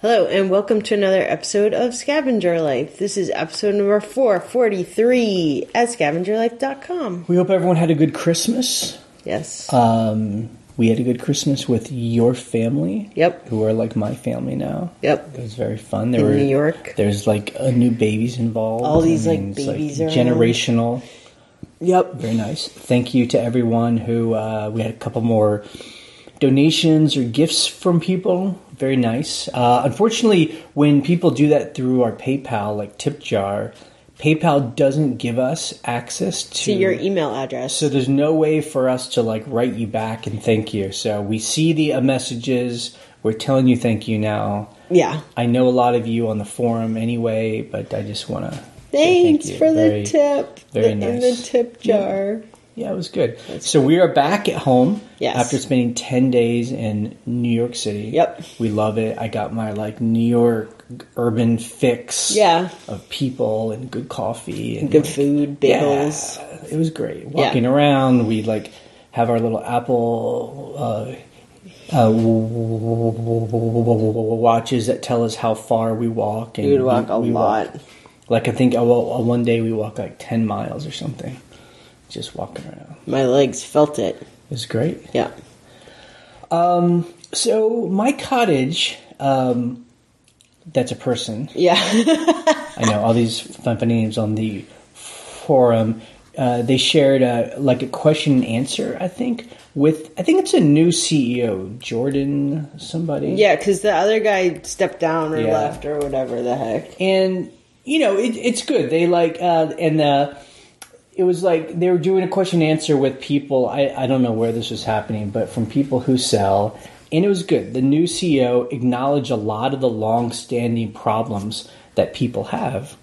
Hello, and welcome to another episode of Scavenger Life. This is episode number 443 at scavengerlife.com. We hope everyone had a good Christmas. Yes. We had a good Christmas with your family. Yep. Who are like my family now. Yep. It was very fun. In New York. There's like new babies involved. All these babies are generational. Yep. Very nice. Thank you to everyone who, we had a couple more donations or gifts from people. Very nice. Unfortunately, when people do that through our PayPal, like tip jar, PayPal doesn't give us access to your email address. So there's no way for us to like write you back and thank you. So we see the messages. We're telling you thank you now. Yeah. I know a lot of you on the forum anyway, but I just want to thanks for the tip. Very nice. In the tip jar. Yeah, it was good. So we are back at home after spending 10 days in New York City. Yep. We love it. I got my like New York urban fix of people and good coffee. And good food, bagels. Yeah, it was great. Walking around, we like have our little Apple watches that tell us how far we walk. And we would walk a lot. Like I think one day we walked like 10 miles or something. Just walking around. My legs felt it. It was great. Yeah. So my cottage, that's a person. Yeah. I know all these funny names on the forum. They shared a question and answer, I think it's a new CEO, Jordan somebody. Yeah, because the other guy stepped down or left or whatever the heck. And, it's good. They it was like they were doing a question and answer with people. I don't know where this was happening, but from people who sell. And it was good. The new CEO acknowledged a lot of the long-standing problems that people have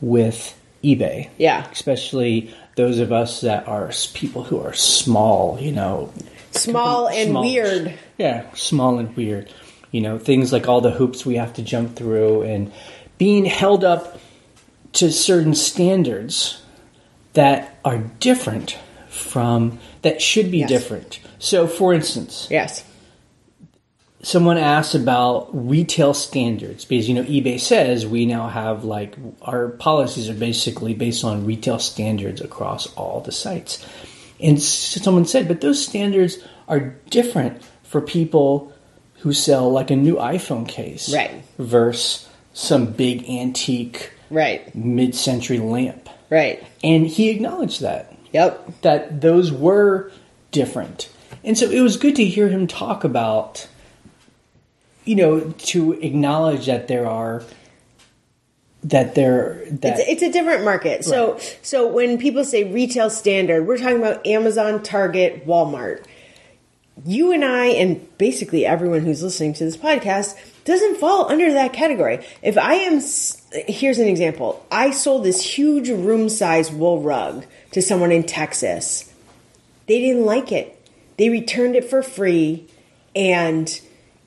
with eBay. Yeah. Especially those of us that are people who are small, Small and weird. Yeah, small and weird. Things like all the hoops we have to jump through and being held up to certain standards that are different that should be different. So, for instance, someone asked about retail standards because, eBay says we now have our policies are basically based on retail standards across all the sites. And someone said, but those standards are different for people who sell like a new iPhone case versus some big antique mid-century lamp. Right. And he acknowledged that. Yep. That those were different. And so it was good to hear him talk about, to acknowledge that it's a different market. Right. So when people say retail standard, we're talking about Amazon, Target, Walmart. You and I, and basically everyone who's listening to this podcast, doesn't fall under that category. If I am, here's an example. I sold this huge room size wool rug to someone in Texas. They didn't like it. They returned it for free. And,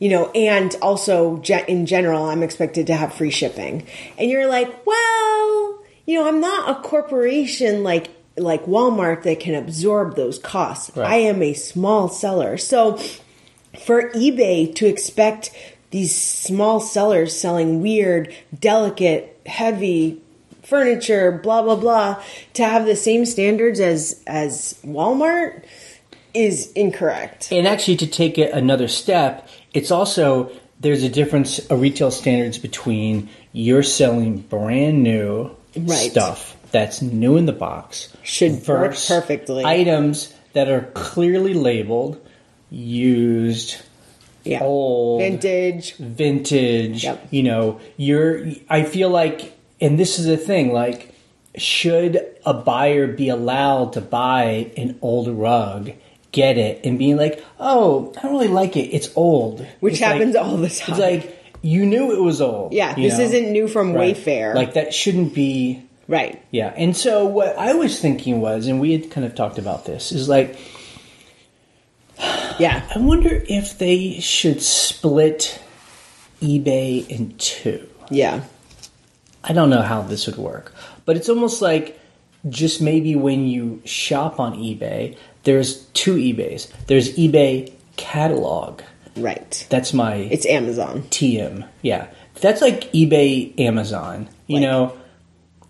and also in general, I'm expected to have free shipping. And you're like, well, I'm not a corporation like Walmart that can absorb those costs. Right. I am a small seller. So for eBay to expect these small sellers selling weird, delicate, heavy furniture, blah, blah, blah, to have the same standards as Walmart is incorrect. And actually, to take it another step, it's also, there's a difference of retail standards between you're selling brand new stuff that's new in the box. Should work perfectly. Items that are clearly labeled, used, old, vintage. Yep. I feel like, and this is the thing, should a buyer be allowed to buy an old rug, get it, and being like, oh, I don't really like it, it's old. Which happens all the time. It's like, you knew it was old. Yeah, this isn't new from Wayfair. That shouldn't be. Right. Yeah, and so what I was thinking was, and we had kind of talked about this, is I wonder if they should split eBay in two. Yeah. I don't know how this would work, but it's almost like just maybe when you shop on eBay, there's two eBays. There's eBay catalog Right. That's my... It's Amazon. TM. Yeah. That's like eBay, Amazon. You know?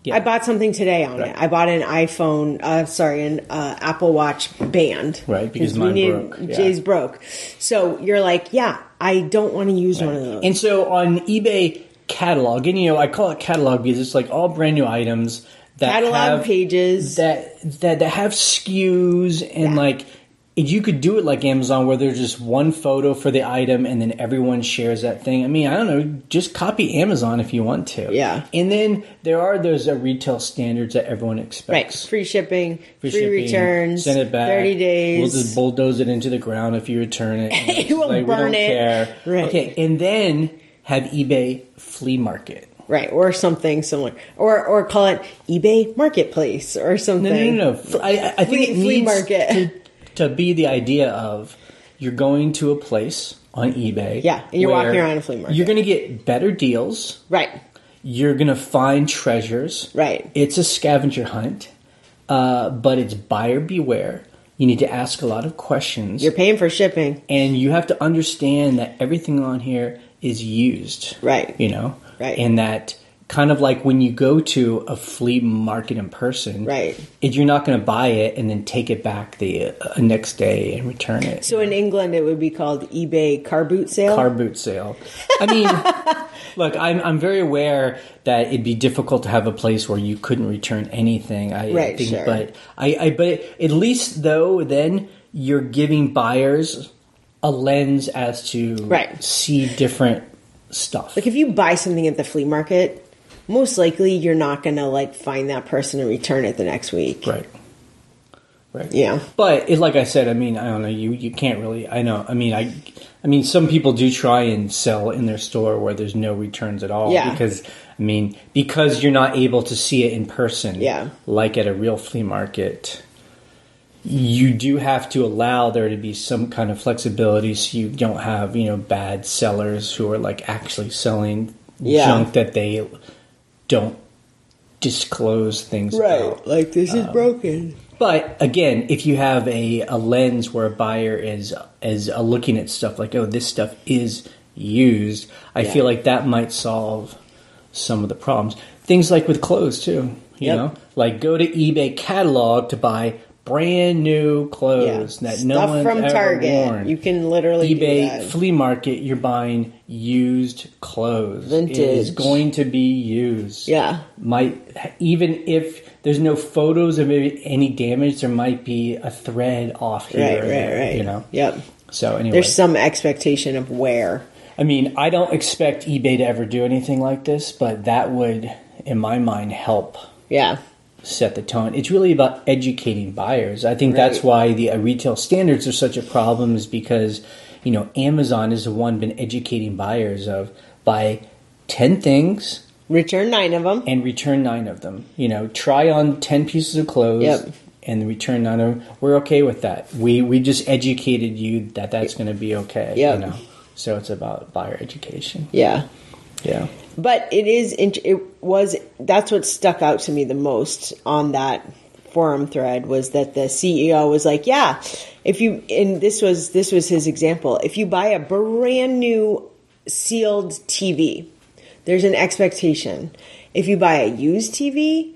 Yeah. I bought something today on it. I bought an an Apple Watch band. Right, because mine broke. Yeah. Jay's broke. So you're like, I don't want to use one of those. And so on eBay catalog, and I call it catalog because it's like all brand new items that catalog have pages that have SKUs and like you could do it like Amazon where there's just one photo for the item and then everyone shares that thing. I mean, I don't know, just copy Amazon if you want to. Yeah. And then there are those retail standards that everyone expects. Right. Free shipping, free returns, send it back. 30 days. We'll just bulldoze it into the ground if you return it. It will burn we don't it. Care. Right. Okay, and then have eBay flea market. Right, or something similar. Or call it eBay Marketplace or something. No. I think it flea needs market. to be the idea of you're going to a place on eBay. Yeah, and you're walking around a flea market. You're going to get better deals. Right. You're going to find treasures. Right. It's a scavenger hunt, but it's buyer beware. You need to ask a lot of questions. You're paying for shipping. And you have to understand that everything on here is used. Right. Right. And that kind of like when you go to a flea market in person, right? You're not going to buy it and then take it back the next day and return it. So in England, it would be called eBay car boot sale. Car boot sale. I mean, look, I'm very aware that it'd be difficult to have a place where you couldn't return anything. I think, sure. But at least though, then you're giving buyers a lens as to see different stuff. Like if you buy something at the flea market, most likely you're not going to like find that person and return it the next week. Right. Yeah. But like I said, I mean, I don't know, you can't really, I know, I mean, some people do try and sell in their store where there's no returns at all. Yeah. Because you're not able to see it in person. Yeah. Like at a real flea market. You do have to allow there to be some kind of flexibility so you don't have, bad sellers who are like actually selling junk that they don't disclose things about. Like this is broken. But again, if you have a lens where a buyer is looking at stuff like, oh, this stuff is used, I feel like that might solve some of the problems. Things like with clothes too, you know? Like go to eBay catalog to buy brand new clothes that no one's from ever Target. worn. You can literally eBay do that. flea market, you're buying used clothes. Vintage. It is going to be used. Yeah. Even if there's no photos of any damage, there might be a thread off here. Right. Yep. So anyway. There's some expectation of wear. I mean, I don't expect eBay to ever do anything like this, but that would, in my mind, help. Yeah. Set the tone. It's really about educating buyers. I think that's why the retail standards are such a problem, is because, Amazon is the one been educating buyers of buy 10 things. Return 9 of them. And return 9 of them. Try on 10 pieces of clothes and return 9 of them. We're okay with that. We just educated you that that's going to be okay. Yep. So it's about buyer education. Yeah. Yeah. But that's what stuck out to me the most on that forum thread, was that the CEO was like, this was his example. If you buy a brand new sealed TV, there's an expectation. If you buy a used TV,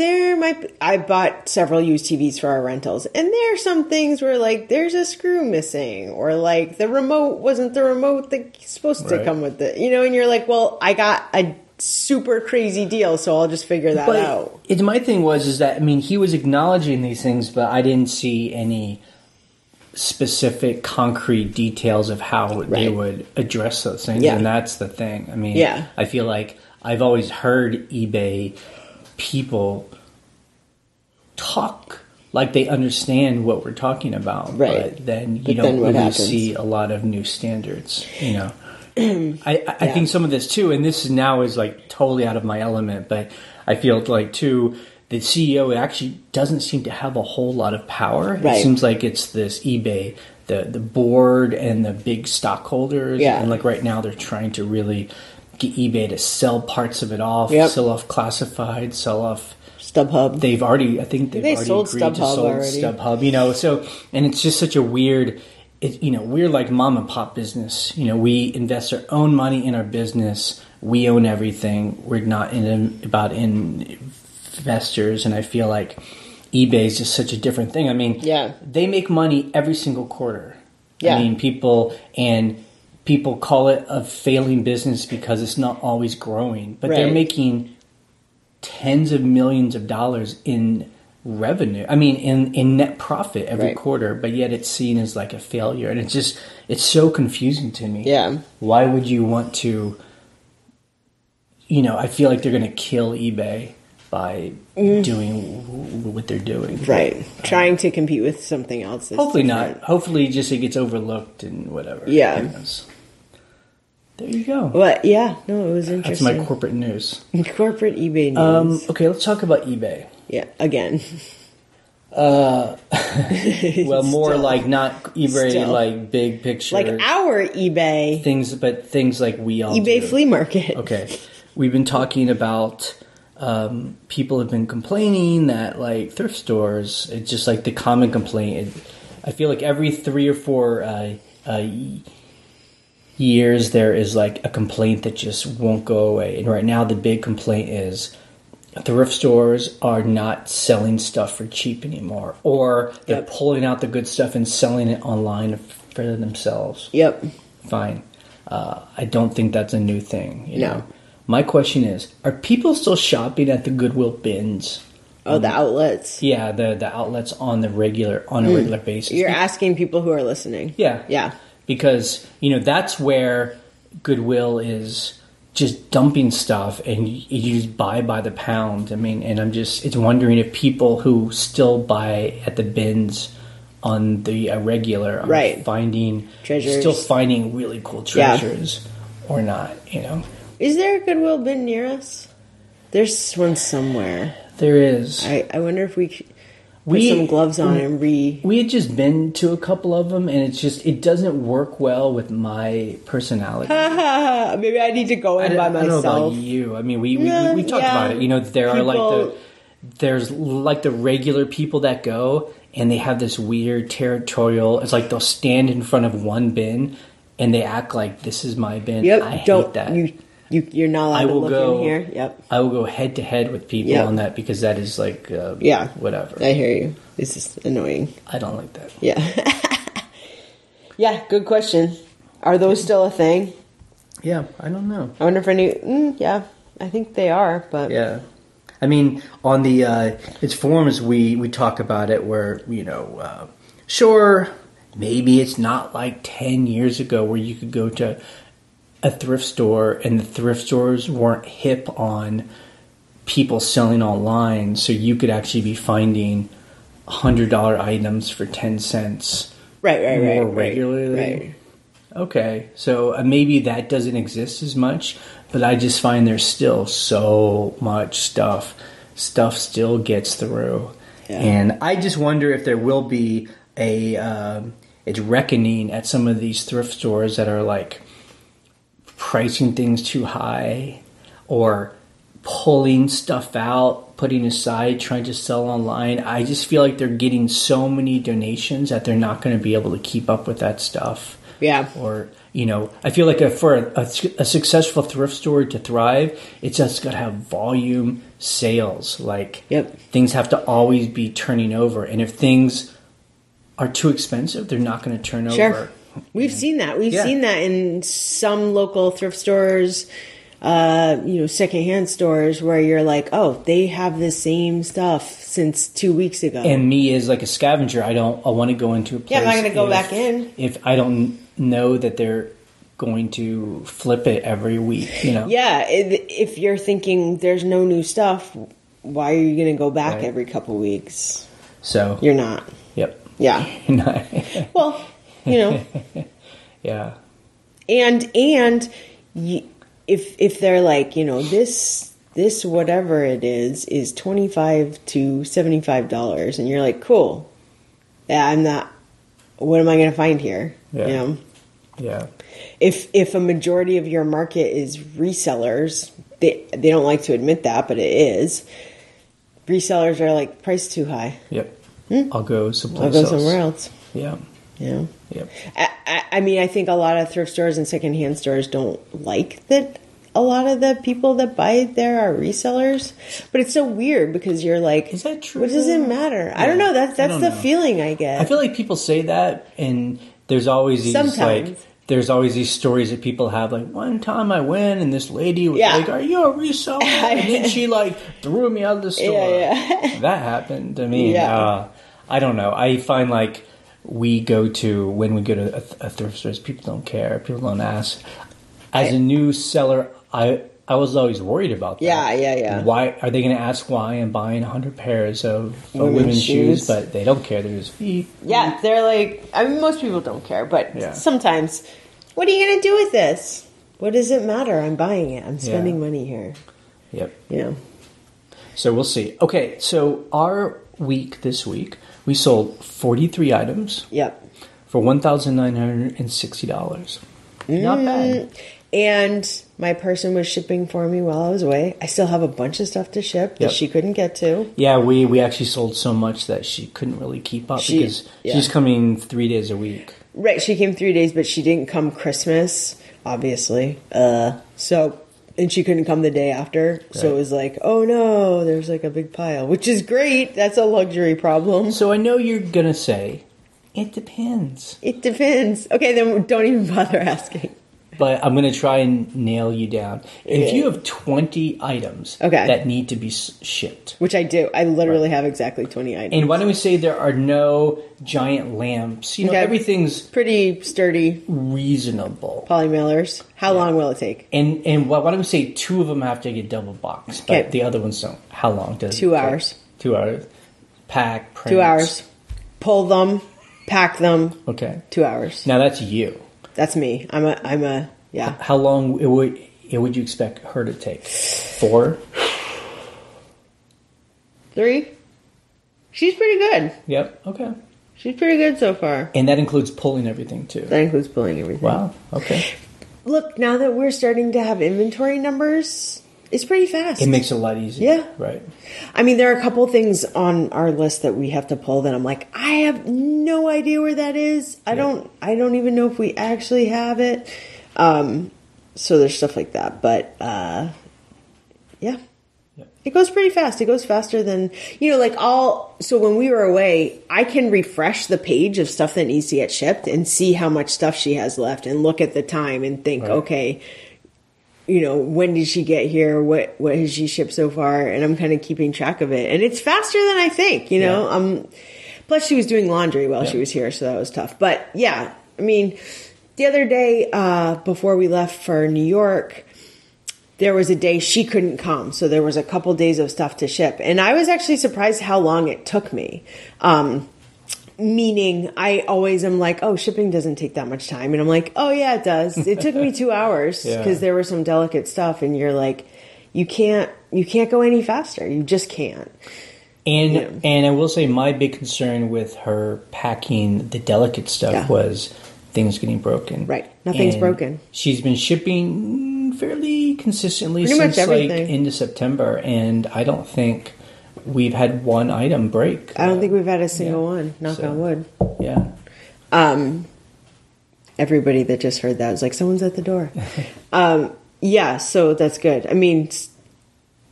I bought several used TVs for our rentals, and there are some things where like there's a screw missing, or like the remote wasn't the remote that's supposed to come with it, and you're like, well, I got a super crazy deal, so I'll just figure that out. My thing is that, he was acknowledging these things, but I didn't see any specific concrete details of how they would address those things, and that's the thing. I feel like I've always heard eBay people talk like they understand what we're talking about, but then you don't really see a lot of new standards. I think some of this too, and this now is like totally out of my element, but I feel like too, the CEO actually doesn't seem to have a whole lot of power. It seems like it's this eBay, the board and the big stockholders, and like right now they're trying to really get eBay to sell parts of it off, sell off classified, sell off StubHub. I think they've already sold agreed to sell StubHub. So, and it's just such a weird we're like mom and pop business. We invest our own money in our business. We own everything. We're not about investors. And I feel like eBay is just such a different thing. I mean, they make money every single quarter. Yeah. I mean, people call it a failing business because it's not always growing, but they're making tens of millions of dollars in revenue. I mean, in net profit every quarter, but yet it's seen as like a failure. And it's so confusing to me. Yeah. Why would you want to, I feel like they're going to kill eBay by doing what they're doing. Right. Trying to compete with something else. Hopefully not. Hopefully just it gets overlooked and whatever. Yeah. There you go. But yeah, no, it was interesting. That's my corporate news. Corporate eBay news. Okay, let's talk about eBay. Yeah, again. Well, more like not eBay, like big picture. Like our eBay. Things like we all eBay do. Flea Market. Okay. We've been talking about people have been complaining that like thrift stores, it's just like the common complaint. I feel like every 3 or 4 years there is like a complaint that just won't go away. And right now the big complaint is thrift stores are not selling stuff for cheap anymore, or they're pulling out the good stuff and selling it online for themselves. Yep. Fine. I don't think that's a new thing. You know? My question is, are people still shopping at the Goodwill bins? Oh, the outlets. Yeah, the outlets on a regular basis. You're asking people who are listening. Yeah. Yeah. Because, that's where Goodwill is just dumping stuff and you just buy by the pound. I mean, and it's wondering if people who still buy at the bins on the regular are finding treasures, still finding really cool treasures or not, Is there a Goodwill bin near us? There's one somewhere. There is. I wonder if we put some gloves on and We had just been to a couple of them, and it doesn't work well with my personality. Maybe I need to go in by myself. I don't know about you. I mean, we talked about it. There are there's like the regular people that go, and they have this weird territorial. It's like they'll stand in front of one bin, and they act like this is my bin. Yep. I hate that. You're not allowed to look in here. Yep. I will go head to head with people on that because that is like, whatever. I hear you. This is annoying. I don't like that. Yeah. Yeah, good question. Are those still a thing? Yeah, I don't know. I wonder if yeah, I think they are, but. Yeah. I mean, on the, its forums, we talk about it where, sure, maybe it's not like 10 years ago where you could go to a thrift store and the thrift stores weren't hip on people selling online, so you could actually be finding $100 items for 10 cents more regularly. Right. Okay, so maybe that doesn't exist as much, but I just find there's still so much stuff still gets through. And I just wonder if there will be a reckoning at some of these thrift stores that are like pricing things too high or pulling stuff out, putting aside, trying to sell online. I just feel like they're getting so many donations that they're not going to be able to keep up with that stuff. Yeah. Or, I feel like for a successful thrift store to thrive, it's just got to have volume sales. Like, things have to always be turning over. And if things are too expensive, they're not going to turn over. We've seen that. We've seen that in some local thrift stores, secondhand stores where you're like, oh, they have the same stuff since 2 weeks ago. And me as like a scavenger, I want to go into a place. Yeah, I'm not going to go back in if I don't know that they're going to flip it every week. Yeah, if you're thinking there's no new stuff, why are you going to go back every couple weeks? So you're not. Yep. Yeah. Well. Yeah. And if they're like, this whatever it is $25 to $75, and you're like, cool. Yeah, I'm not. What am I going to find here? Yeah. Yeah. If a majority of your market is resellers, they don't like to admit that, but it is. Resellers are like, price too high. Yep. I'll go somewhere else. Yeah. Yeah. Yep. I mean, I think a lot of thrift stores and secondhand stores don't like that a lot of the people that buy there are resellers. But it's so weird because you're like, is that true? What does it matter? Yeah. I don't know. That's the feeling I get. I feel like people say that, and there's always these there's always these stories that people have. Like, one time I went and this lady was like, "Are you a reseller?" And then she like threw me out of the store. Yeah. That happened to me. I don't know. I find like when we go to a thrift store, people don't care. People don't ask. As a new seller, I was always worried about that. Yeah. Why are they going to ask why I'm buying 100 pairs of women's shoes? But they don't care. They're just feet. Yeah, they're like, I mean, most people don't care, but sometimes, what are you going to do with this? What does it matter? I'm buying it. I'm spending money here. Yep. Yeah. So we'll see. Okay, so this week, we sold 43 items. Yep. For $1,960. Not bad. And my person was shipping for me while I was away. I still have a bunch of stuff to ship that she couldn't get to. Yeah, we actually sold so much that she couldn't really keep up because she's coming 3 days a week. Right, she came 3 days, but she didn't come Christmas, obviously. And she couldn't come the day after. Right. So it was like, oh no, there's like a big pile, which is great. That's a luxury problem. So I know you're going to say, it depends. It depends. Okay, then don't even bother asking. But I'm going to try and nail you down. If you have 20 items that need to be shipped. Which I do. I literally have exactly 20 items. And why don't we say there are no giant lamps? You know, everything's pretty sturdy. Reasonable. Polymailers. How long will it take? And why don't we say 2 of them have to get double boxed, but the other ones don't. How long does 2 it take? 2 hours. 2 hours. Pack, print. 2 hours. Pull them. Pack them. Okay. 2 hours. Now that's you. That's me. I'm a yeah. How long would you expect her to take? 4? 3? She's pretty good. Yep. Okay. She's pretty good so far. And that includes pulling everything too. That includes pulling everything. Wow. Okay. Look, now that we're starting to have inventory numbers, it's pretty fast. It makes it a lot easier. Yeah. Right. I mean, there are a couple things on our list that we have to pull that I'm like, I have no idea where that is. I don't even know if we actually have it. So there's stuff like that. But, yeah. It goes pretty fast. It goes faster than, so when we were away, I can refresh the page of stuff that needs to get shipped and see how much stuff she has left and look at the time and think, okay, when did she get here? What has she shipped so far? And I'm kind of keeping track of it. And it's faster than I think, plus she was doing laundry while she was here. So that was tough. But yeah, I mean, the other day, before we left for New York, there was a day she couldn't come. So there was a couple days of stuff to ship. And I was actually surprised how long it took me. Meaning I always am like, oh, shipping doesn't take that much time. And I'm like, oh yeah, it does. It took me 2 hours because there was some delicate stuff. And you're like, you can't go any faster. You just can't. And I will say my big concern with her packing the delicate stuff was things getting broken. Right. Nothing's broken. She's been shipping fairly consistently since like into September. And I don't think we've had one item break. I don't think we've had a single one. Knock on wood. Yeah. Everybody that just heard that was like, someone's at the door. Yeah, so that's good. I mean,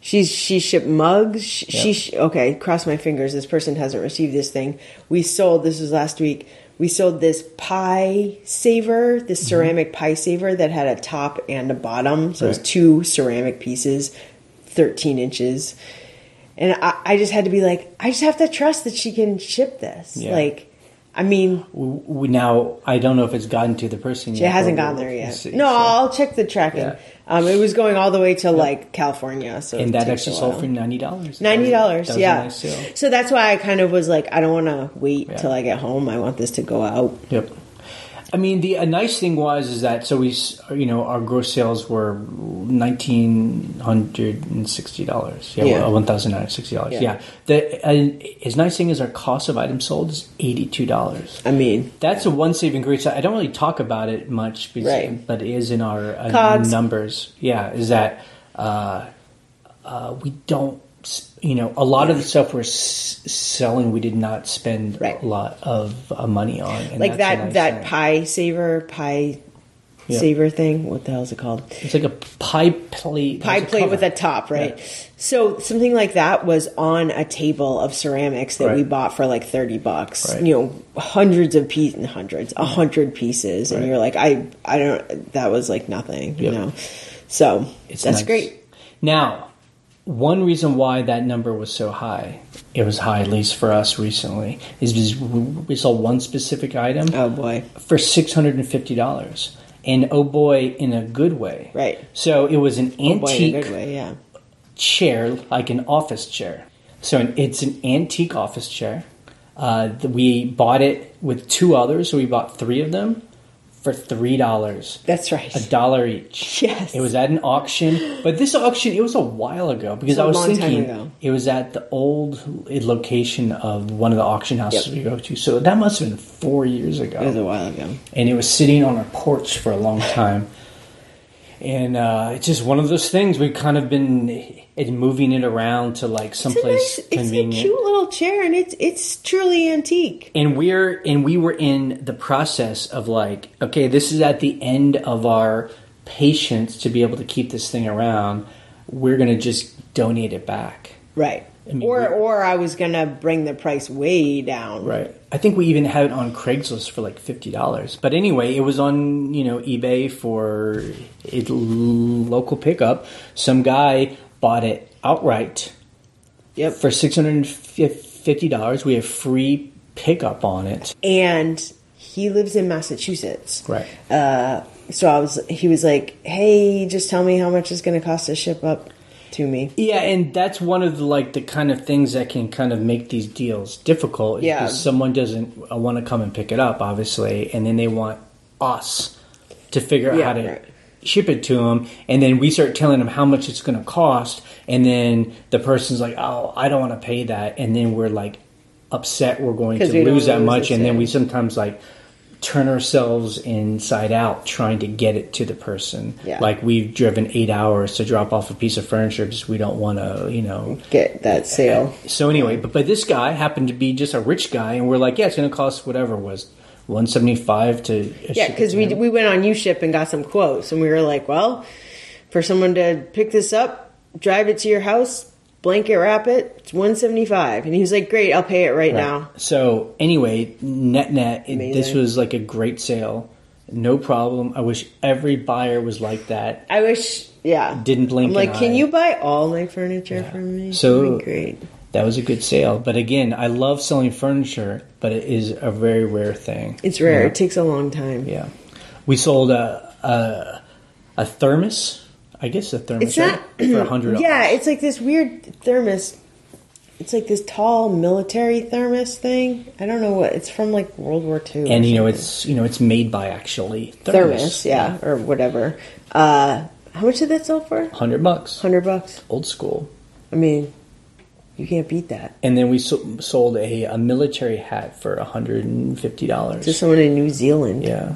she shipped mugs. Okay, cross my fingers. This person hasn't received this thing. This was last week. We sold this pie saver, this ceramic pie saver that had a top and a bottom. So it was 2 ceramic pieces, 13 inches. And I just had to be like, I just have to trust that she can ship this. Yeah. Like, I mean... Now, I don't know if it's gotten to the person yet. It hasn't gotten there yet. I'll check the tracking. Yeah. It was going all the way to, like, California. So and that actually sold for $90. $90, that was yeah. A nice sale. So that's why I kind of was like, I don't want to wait till I get home. I want this to go out. Yep. I mean, a nice thing is that, so our gross sales were $1,960. Yeah. $1,960. Yeah. His nice thing is our cost of items sold is $82. I mean, that's a one saving grace. I don't really talk about it much, but it is in our numbers. Yeah. Is that, we don't a lot of the stuff we're selling, we did not spend a lot of money on. And like that pie saver thing. What the hell is it called? It's like a pie plate. Pie plate with a top, right? Yeah. So something like that was on a table of ceramics that we bought for like $30. Right. Hundreds of pieces, 100 pieces, and you're like, I don't. That was like nothing, So that's nice. Great. Now, one reason why that number was so high, it was high at least for us recently, is because we saw one specific item. Oh boy! For $650. And oh boy, in a good way. Right. So it was an antique in a good way, yeah. chair, like an office chair. So it's an antique office chair. We bought it with 2 others, so we bought 3 of them for $3. That's right. $1 each. Yes. It was at an auction, but this auction, it was a while ago because I was thinking it was at the old location of one of the auction houses we go to. So that must have been 4 years ago. It was a while ago. And it was sitting on our porch for a long time. And it's just one of those things. We've kind of been moving it around to like someplace convenient. It's a cute little chair, and it's truly antique. And we were in the process of like, okay, this is at the end of our patience to be able to keep this thing around. We're going to just donate it back. Right. I mean, or I was going to bring the price way down. Right. I think we even had it on Craigslist for like $50. But anyway, it was on, eBay for a local pickup. Some guy bought it outright for $650. We have free pickup on it. And he lives in Massachusetts. Right. So he was like, hey, just tell me how much it's going to cost to ship up to me. Yeah, and that's one of the kind of things that can kind of make these deals difficult. Yeah. Because someone doesn't want to come and pick it up, obviously, and then they want us to figure out how to ship it to them, and then we start telling them how much it's going to cost, and then the person's like, oh, I don't want to pay that, and then we're like upset we're going to lose that much, and then we sometimes like turn ourselves inside out trying to get it to the person. Yeah. Like we've driven 8 hours to drop off a piece of furniture because we don't want to, get that sale. So anyway, but this guy happened to be just a rich guy, and we're like, yeah, it's going to cost whatever it was. $175 to because we went on UShip and got some quotes, and we were like, well, for someone to pick this up, drive it to your house, blanket wrap it, it's $175. And he was like, great, I'll pay it right now. So anyway, net, this was like a great sale. No problem. I wish every buyer was like that. I wish, didn't blink I'm like, can you buy all my furniture from me? So that'd be great. That was a good sale. But again, I love selling furniture, but it is a very rare thing. It's rare. It takes a long time. Yeah. We sold a thermos. I guess a thermos for $100. Yeah, it's like this weird thermos. It's like this tall military thermos thing. I don't know what. It's from like World War II. And it's made by actually thermos, or whatever. How much did that sell for? $100. $100. Old school. I mean, you can't beat that. And then we sold a military hat for $150 to someone in New Zealand. Yeah.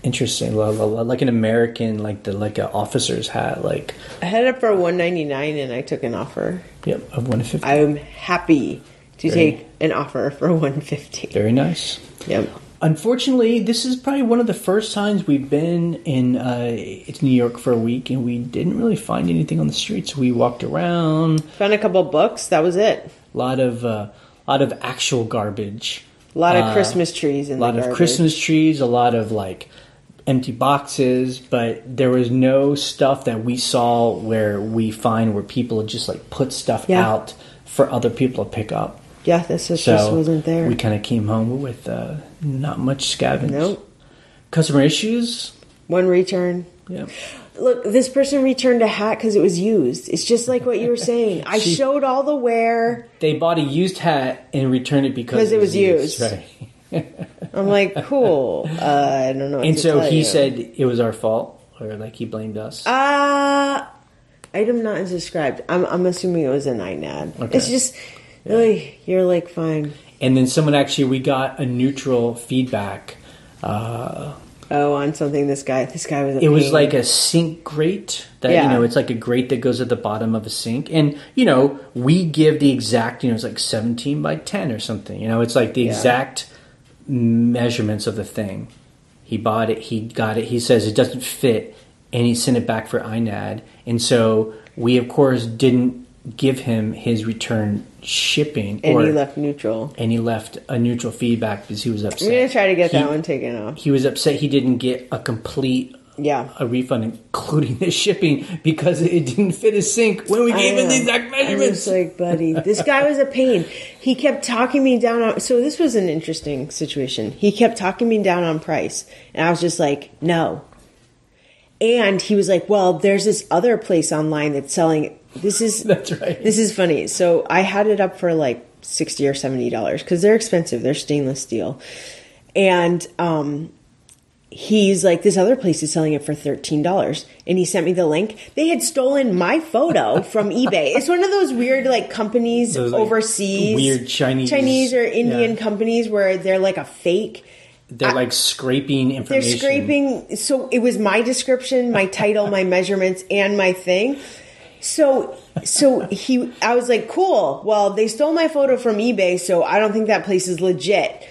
Interesting, like an American, like an officer's hat. Like I had it for $199, and I took an offer. Yep, of $150. I'm happy to take an offer for $150. Very nice. Yep. Unfortunately, this is probably one of the first times we've been in it's New York for a week, and we didn't really find anything on the streets. We walked around, found a couple books. That was it. A lot of actual garbage. A lot of Christmas trees in the garbage. A lot of Christmas trees. A lot of like empty boxes, but there was no stuff that we saw where people just like put stuff out for other people to pick up. Yeah, this just wasn't there. We kind of came home with not much scavenge. Nope. Customer issues. One return. Yeah. Look, this person returned a hat because it was used. It's just like what you were saying. I showed all the wear. They bought a used hat and returned it because it was used. Right. I'm like, cool. I don't know. And so he said it was our fault, or like he blamed us. Item not as described. I'm assuming it was an INAD. Okay. It's just really, you're like, fine. And then we got a neutral feedback Oh, on something this guy was a It was pain. like a sink grate that, it's like a grate that goes at the bottom of a sink. And, we give the exact, it's like 17 by 10 or something. It's like the exact measurements of the thing. He bought it, he got it, he says it doesn't fit, and he sent it back for INAD. And so we, of course, didn't give him his return shipping. And he left neutral. And he left a neutral feedback because he was upset. I'm going to try to get that one taken off. He was upset he didn't get a complete a refund, including the shipping, because it didn't fit his sink when we gave him the exact measurements. I was like, buddy, this guy was a pain. He kept talking me down on... So this was an interesting situation. He kept talking me down on price. And I was just like, no. And he was like, well, there's this other place online that's selling... That's right. This is funny. So I had it up for like $60 or $70 because they're expensive. They're stainless steel. And he's like, this other place is selling it for $13. And he sent me the link. They had stolen my photo from eBay. It's one of those weird like companies overseas. Weird Chinese or Indian companies where they're like a fake. They're like scraping information. They're scraping. So it was my description, my title, my measurements, and my thing. So I was like, cool. Well, they stole my photo from eBay, so I don't think that place is legit.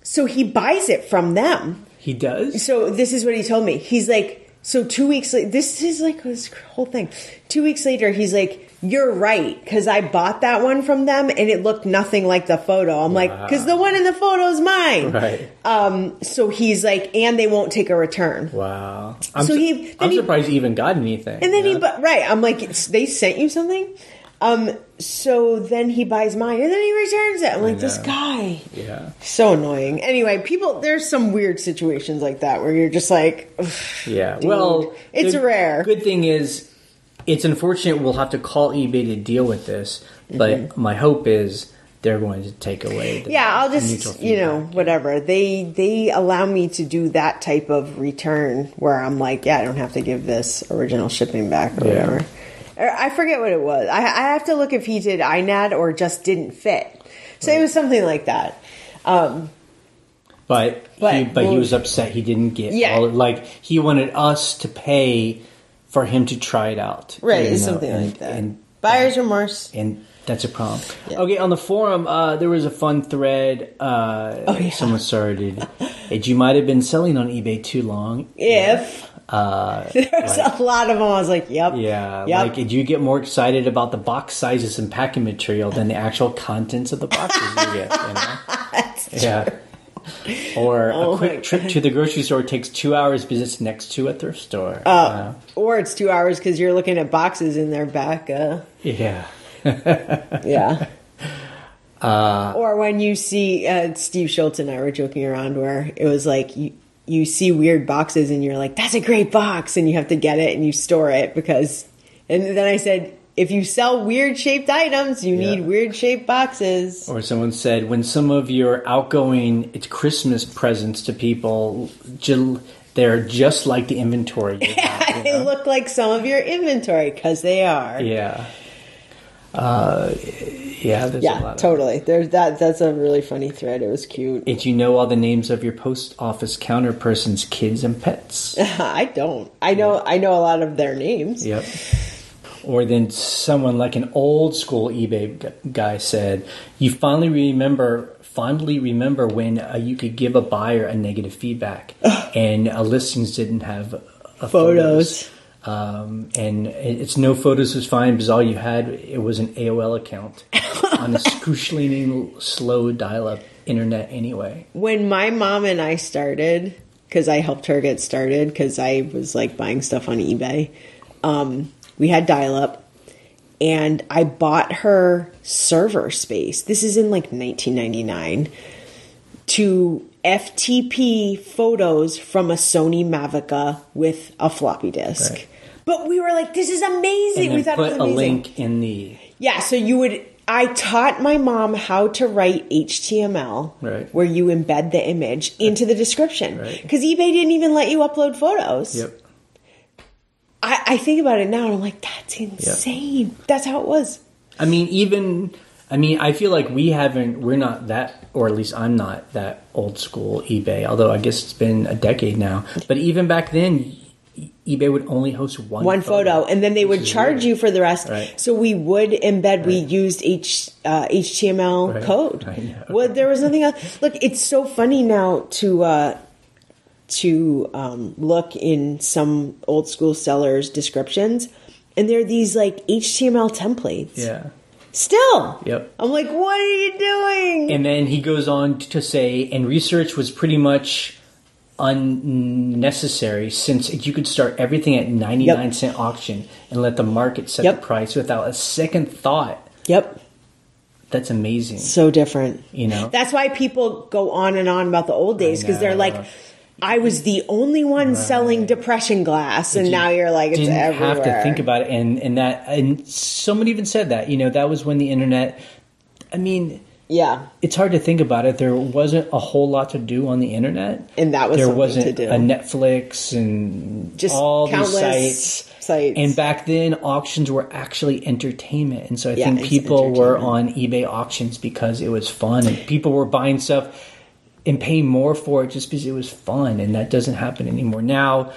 So he buys it from them. He does? So this is what he told me. He's like, so 2 weeks later, this is like this whole thing. 2 weeks later, he's like, you're right, because I bought that one from them, and it looked nothing like the photo. I'm like, because the one in the photo is mine. Right. So he's like, and they won't take a return. Wow. I'm surprised he even got anything. And then I'm like, they sent you something? So then he buys mine, and then he returns it. I'm like, this guy. Yeah. So annoying. Anyway, there's some weird situations like that where you're just like, yeah. Dude, well, it's rare. Good thing is, it's unfortunate we'll have to call eBay to deal with this, but my hope is they're going to take away the I'll just, whatever. They allow me to do that type of return where I'm like, I don't have to give this original shipping back or whatever. Or I forget what it was. I have to look if he did INAD or just didn't fit. So it was something like that. But he was upset he didn't get he wanted us to pay for him to try it out. Right, something like that. And buyer's remorse. And that's a problem. Yeah. Okay, on the forum, there was a fun thread. Someone started, you might have been selling on eBay too long. There's a lot of them. I was like, yep. Yeah. Like, did you get more excited about the box sizes and packing material than the actual contents of the boxes you get? That's true. Or a quick trip to the grocery store takes 2 hours because it's next to a thrift store. Or it's 2 hours because you're looking at boxes in their back. Yeah. Or when you see Steve Schultz and I were joking around where it was like you see weird boxes and you're like, that's a great box, and you have to get it and you store it and then I said, if you sell weird shaped items, you need weird shaped boxes. Or someone said, when some of your outgoing Christmas presents to people, they're just like the inventory you have. They look like some of your inventory because they are. Yeah. There's a lot totally. There's that's a really funny thread. It was cute. Did you know all the names of your post office counter person's kids and pets? I don't. I know a lot of their names. Yep. Or then someone like an old school eBay guy said, you fondly remember when you could give a buyer a negative feedback and listings didn't have photos. And it's no photos was fine because all you had, it was an AOL account on a scooshling slow dial-up internet anyway. When my mom and I started, because I helped her get started because I was like buying stuff on eBay, we had dial-up, and I bought her server space. This is in like 1999 to FTP photos from a Sony Mavica with a floppy disk. Right. But we were like, this is amazing. And we thought it was amazing. Put a link in the... Yeah, so I taught my mom how to write HTML, where you embed the image into the description. Because eBay didn't even let you upload photos. Yep. I think about it now and I'm like, that's insane. Yep. That's how it was. I mean, even I mean, I feel like we're not that, or at least I'm not that old school eBay, although I guess it's been a decade now. But even back then, eBay would only host one photo, and then they would charge you for the rest. Right. So we would embed. We used HTML code. I know. Well, there was nothing else. Look, it's so funny now to look in some old school sellers' descriptions, and there are these like HTML templates. Yeah. Still. Yep. I'm like, what are you doing? And then he goes on to say, and research was pretty much unnecessary since you could start everything at 99-cent auction and let the market set the price without a second thought. Yep. That's amazing. So different. You know? That's why people go on and on about the old days, because they're like, I was the only one selling depression glass, and now you're like, it's everywhere. You didn't have to think about it. And someone even said that, that was when the internet, I mean... Yeah. It's hard to think about it. There wasn't a whole lot to do on the internet. And that was something to do. There wasn't a Netflix and just all countless these sites. sites. And back then, auctions were actually entertainment. And so I think people were on eBay auctions because it was fun. And people were buying stuff and paying more for it just because it was fun. And that doesn't happen anymore. Now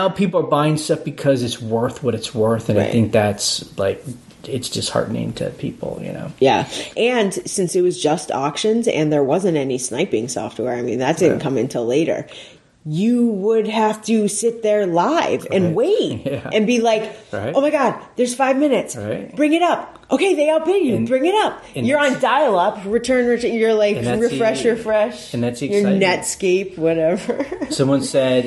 people are buying stuff because it's worth what it's worth. And I think that's like... It's disheartening to people, Yeah. And since it was just auctions and there wasn't any sniping software, I mean, that didn't come until later. You would have to sit there live and wait and be like, oh my God, there's 5 minutes. Bring it up. Okay, they outbid you. Bring it up. You're on dial-up. Return. You're like, refresh. And that's exciting. Your Netscape, whatever. Someone said,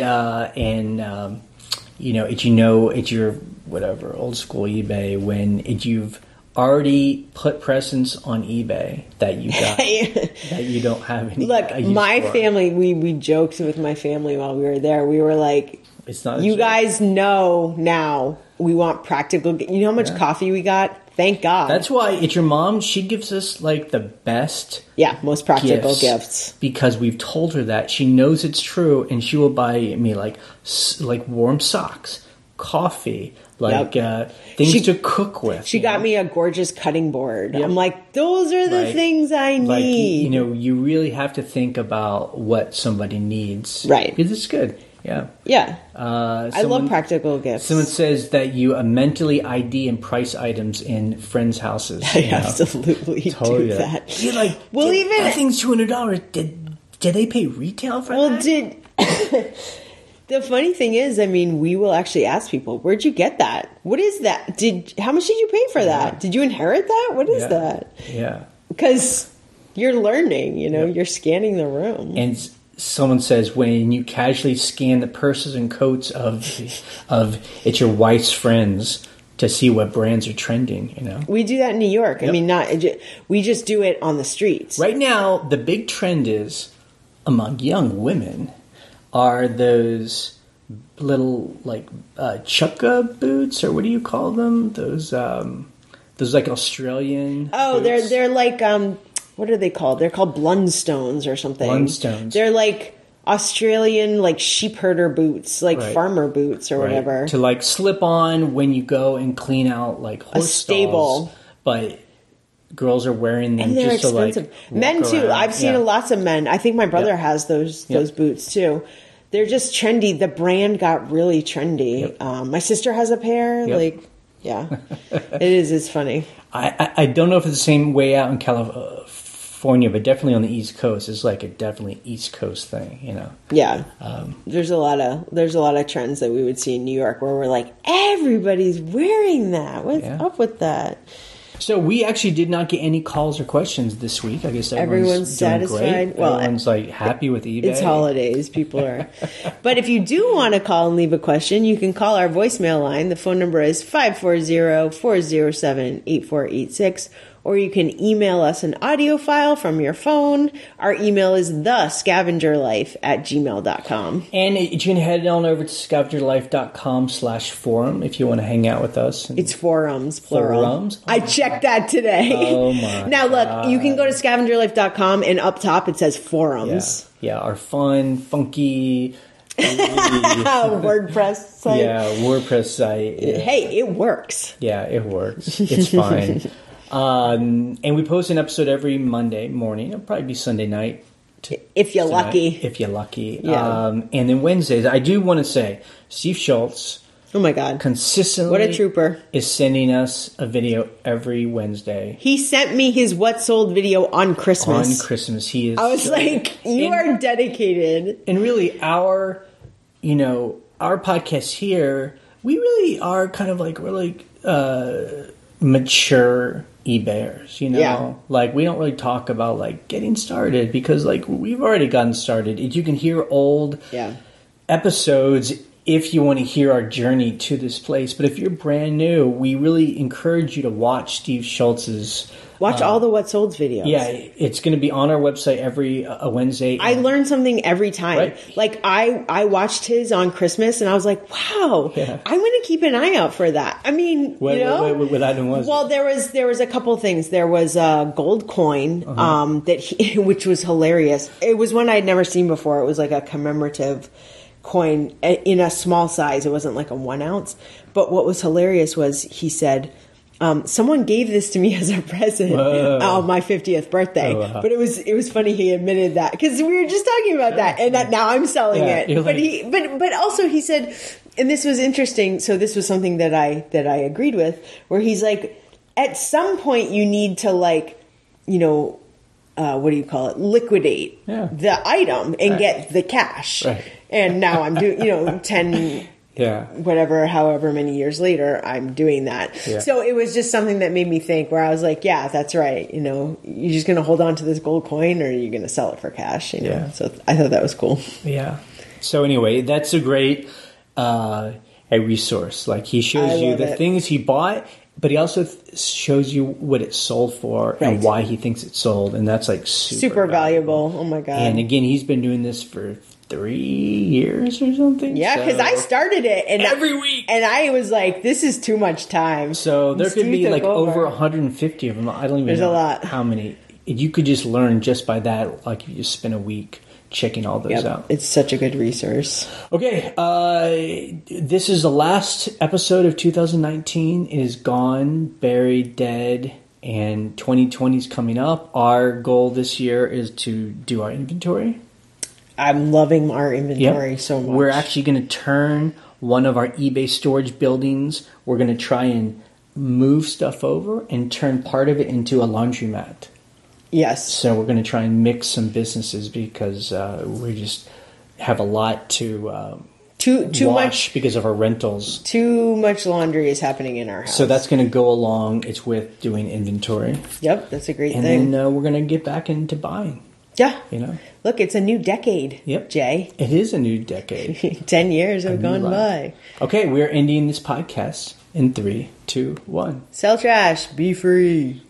it's your whatever old school eBay when you've already put presents on eBay that you got that you don't have any. Look, my family, we joked with my family while we were there. We were like, "It's not. You guys know now. We want practical. You know how much coffee we got? Thank God. That's why it's your mom. She gives us like the best, most practical gifts because we've told her that she knows it's true, and she will buy me like warm socks, coffee, things to cook with. She got me a gorgeous cutting board. I'm like, those are the things I need. You really have to think about what somebody needs, right? Because it's good. Yeah. I love practical gifts. Someone says that you mentally ID and price items in friends' houses. I absolutely do that. You're like, that thing's $200. Did they pay retail for that? The funny thing is, I mean, we will actually ask people, where'd you get that? What is that? How much did you pay for that? Did you inherit that? What is that? Yeah. Because you're learning, you're scanning the room. And someone says when you casually scan the purses and coats of it's your wife's friends to see what brands are trending, We do that in New York. I mean, we just do it on the streets. Right now, the big trend is among young women are those little like chukka boots, or what do you call them? Those like Australian. Oh, boots. They're like what are they called? They're called Blundstones or something. Blundstones. They're like Australian like sheep herder boots, like farmer boots or whatever. To like slip on when you go and clean out like horse stable. But girls are wearing them and just expensive. To like men too. Around. I've seen lots of men. I think my brother has those boots too. They're just trendy. The brand got really trendy. My sister has a pair. It is. It's funny. I don't know if it's the same way out in California, but definitely on the East Coast. It's like a definitely East Coast thing, Yeah. There's a lot of trends that we would see in New York where we're like, everybody's wearing that. What's up with that? So we actually did not get any calls or questions this week. I guess everyone's satisfied. Great. Well, everyone's like happy with eBay. It's holidays. People are. But if you do want to call and leave a question, you can call our voicemail line. The phone number is 540-407-8486. Or you can email us an audio file from your phone. Our email is thescavengerlife@gmail.com. And you can head on over to scavengerlife.com/forum if you want to hang out with us. It's forums, plural. Forums? I checked that today. Oh my Now look, you can go to scavengerlife.com and up top it says forums. Yeah, our fun, funky... WordPress site. Yeah, WordPress site. Yeah. Hey, it works. Yeah, it works. It's fine. And we post an episode every Monday morning. It'll probably be Sunday night. If you're lucky. If you're lucky. Yeah. And then Wednesdays, I do want to say, Steve Schultz... Oh my God. Consistently. What a trooper. Is sending us a video every Wednesday. He sent me his What Sold video on Christmas. On Christmas. He is. I was like, you are dedicated. And really our podcast here, we really are kind of like, we're like mature eBayers, Yeah. Like we don't really talk about like getting started because like we've already gotten started. You can hear old episodes if you want to hear our journey to this place. But if you're brand new, we really encourage you to watch Steve Schultz's... Watch all the What Sold videos. Yeah, it's going to be on our website every Wednesday. I learn something every time. Right. Like, I watched his on Christmas, and I was like, wow, I'm going to keep an eye out for that. I mean, what that one was? Well, there was a couple things. There was a gold coin which was hilarious. It was one I'd never seen before. It was like a commemorative coin in a small size. It wasn't like a 1 ounce. But what was hilarious was he said, someone gave this to me as a present on my 50th birthday. Oh, wow. But it was funny he admitted that because we were just talking about that, and that now I'm selling it. But also he said, and this was interesting. So this was something that I agreed with, where he's like, at some point you need to like, what do you call it? Liquidate the item and get the cash. Right. And now I'm doing, 10, however many years later, I'm doing that. Yeah. So it was just something that made me think where I was like, yeah, that's right. You're just going to hold on to this gold coin or are you going to sell it for cash? So I thought that was cool. Yeah. So anyway, that's a great a resource. Like he shows you the things he bought, but he also shows you what it sold for and why he thinks it sold. And that's like super valuable. Oh my God. And again, he's been doing this for 3 years or something. Yeah, because I started it and every week, and I was like, "This is too much time." So there could be like over 150 of them. I don't even know a lot. How many. You could just learn just by that. Like if you just spend a week checking all those out. It's such a good resource. Okay, this is the last episode of 2019. It is gone, buried, dead, and 2020 is coming up. Our goal this year is to do our inventory. I'm loving our inventory so much. We're actually going to turn one of our eBay storage buildings. We're going to try and move stuff over and turn part of it into a laundromat. Yes. So we're going to try and mix some businesses because we just have a lot to too wash because of our rentals. Too much laundry is happening in our house. So that's going to go along. It's with doing inventory. Yep, that's a great thing. And then we're going to get back into buying. Yeah. Look, it's a new decade, Jay. It is a new decade. 10 years have gone by. Okay, we're ending this podcast in 3, 2, 1. Sell trash, be free.